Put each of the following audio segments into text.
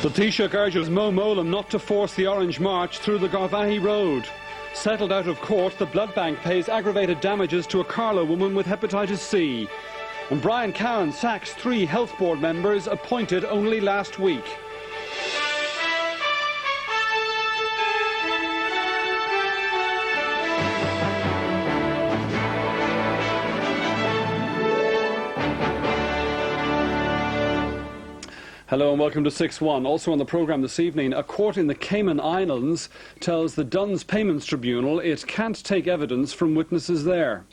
The Taoiseach urges Mo Mowlam not to force the Orange March through the Garvaghey Road. Settled out of court, the blood bank pays aggravated damages to a Carlow woman with hepatitis C. And Brian Cowan sacks 3 health board members appointed only last week. Hello and welcome to 6-1. Also on the programme this evening, a court in the Cayman Islands tells the Duns Payments Tribunal it can't take evidence from witnesses there.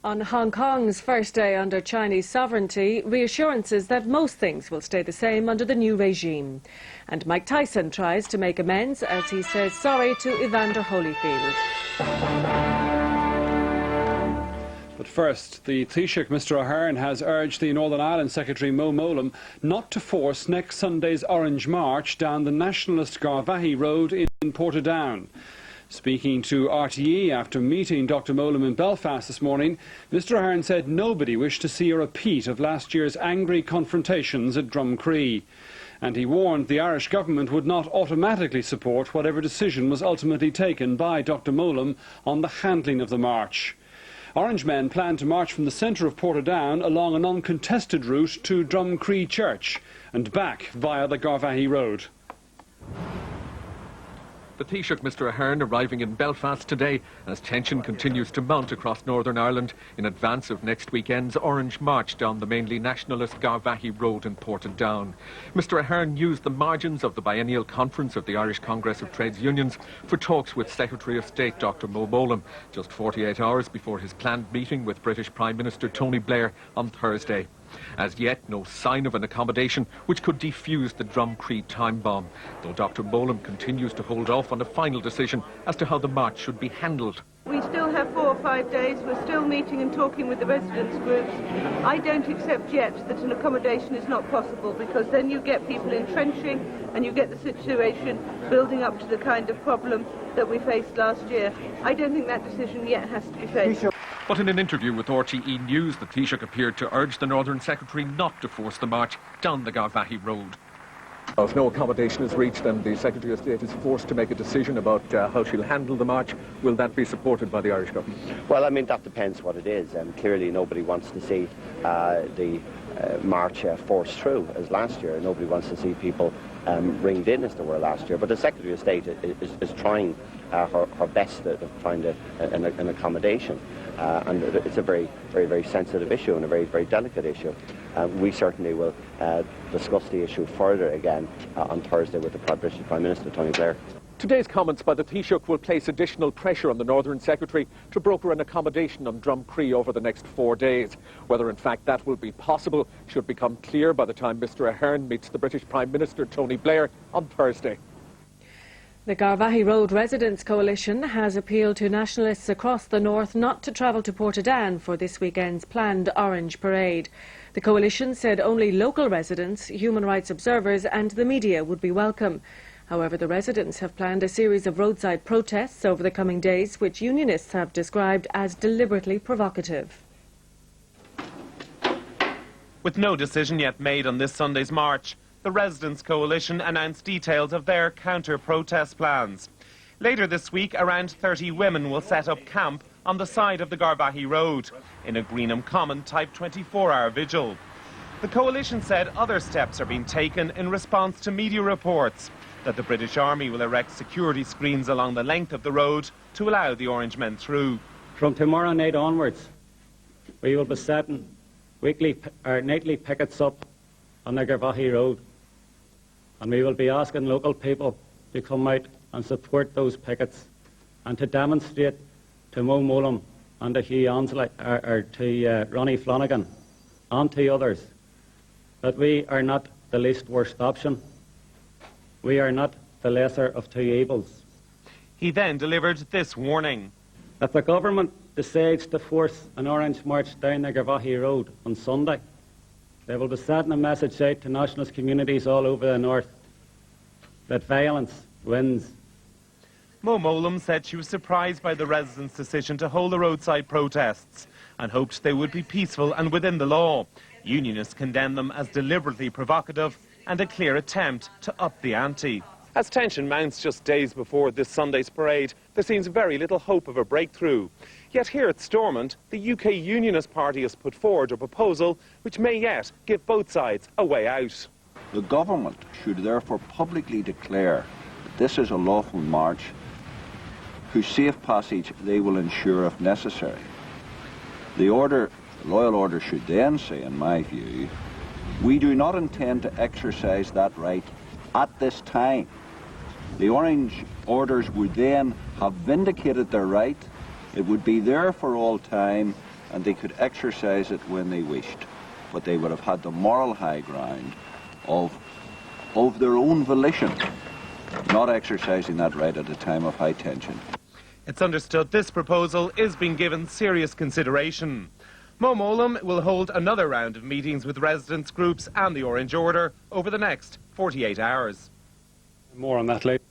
On Hong Kong's first day under Chinese sovereignty, reassurances that most things will stay the same under the new regime. And Mike Tyson tries to make amends as he says sorry to Evander Holyfield. But first, the Taoiseach, Mr Ahern, has urged the Northern Ireland Secretary Mo Mowlam not to force next Sunday's Orange March down the nationalist Garvaghey Road in Portadown. Speaking to RTE after meeting Dr Mowlam in Belfast this morning, Mr Ahern said nobody wished to see a repeat of last year's angry confrontations at Drumcree. And he warned the Irish government would not automatically support whatever decision was ultimately taken by Dr Mowlam on the handling of the march. Orange men plan to march from the centre of Portadown along an uncontested route to Drumcree Church and back via the Garvaghey Road. The Taoiseach, Mr Ahern, arriving in Belfast today as tension continues to mount across Northern Ireland in advance of next weekend's Orange March down the mainly nationalist Garvaghey Road in Portadown. Mr Ahern used the margins of the biennial conference of the Irish Congress of Trades Unions for talks with Secretary of State Dr Mo Mowlam, just 48 hours before his planned meeting with British Prime Minister Tony Blair on Thursday. As yet, no sign of an accommodation which could defuse the Drumcree time bomb, though Dr Mowlam continues to hold off on a final decision as to how the march should be handled. We still have 4 or 5 days. We're still meeting and talking with the residents' groups. I don't accept yet that an accommodation is not possible, because then you get people entrenching and you get the situation building up to the kind of problem that we faced last year. I don't think that decision yet has to be faced. But in an interview with RTE News, the Taoiseach appeared to urge the Northern Secretary not to force the march down the Garvaghey Road. If no accommodation is reached and the Secretary of State is forced to make a decision about how she'll handle the march, will that be supported by the Irish government? Well, I mean, that depends what it is. Clearly nobody wants to see the march forced through as last year. Nobody wants to see people ringed in as they were last year. But the Secretary of State is trying her best to find an accommodation. And it's a very, very, very sensitive issue and a very, very delicate issue. We certainly will discuss the issue further again on Thursday with the British Prime Minister Tony Blair. Today's comments by the Taoiseach will place additional pressure on the Northern Secretary to broker an accommodation on Drumcree over the next 4 days. Whether in fact that will be possible should become clear by the time Mr Ahern meets the British Prime Minister Tony Blair on Thursday. The Garvaghey Road Residents Coalition has appealed to nationalists across the north not to travel to Portadown for this weekend's planned Orange Parade. The coalition said only local residents, human rights observers and the media would be welcome. However, the residents have planned a series of roadside protests over the coming days, which unionists have described as deliberately provocative. With no decision yet made on this Sunday's march, the Residents' Coalition announced details of their counter-protest plans. Later this week, around 30 women will set up camp on the side of the Garvaghey Road in a Greenham Common-type 24-hour vigil. The coalition said other steps are being taken in response to media reports that the British Army will erect security screens along the length of the road to allow the Orange men through. From tomorrow night onwards, we will be setting weekly or nightly pickets up on the Garvaghey Road, and we will be asking local people to come out and support those pickets and to demonstrate to Mo Mowlam and to Hugh Ansley, to Ronnie Flanagan and to others that we are not the least worst option. We are not the lesser of two evils. He then delivered this warning. If the government decides to force an Orange March down the Garvaghey Road on Sunday, they will be sending a message out to nationalist communities all over the north that violence wins. Mo Mowlam said she was surprised by the residents' decision to hold the roadside protests and hoped they would be peaceful and within the law. Unionists condemned them as deliberately provocative and a clear attempt to up the ante. As tension mounts just days before this Sunday's parade, there seems very little hope of a breakthrough. Yet here at Stormont, the UK Unionist Party has put forward a proposal which may yet give both sides a way out. The government should therefore publicly declare that this is a lawful march whose safe passage they will ensure if necessary. The loyal order should then say, in my view, we do not intend to exercise that right at this time. The Orange orders would then have vindicated their right. It would be there for all time, and they could exercise it when they wished. But they would have had the moral high ground of their own volition, not exercising that right at a time of high tension. It's understood this proposal is being given serious consideration. Mo Mowlam will hold another round of meetings with residents' groups and the Orange Order over the next 48 hours. More on that later.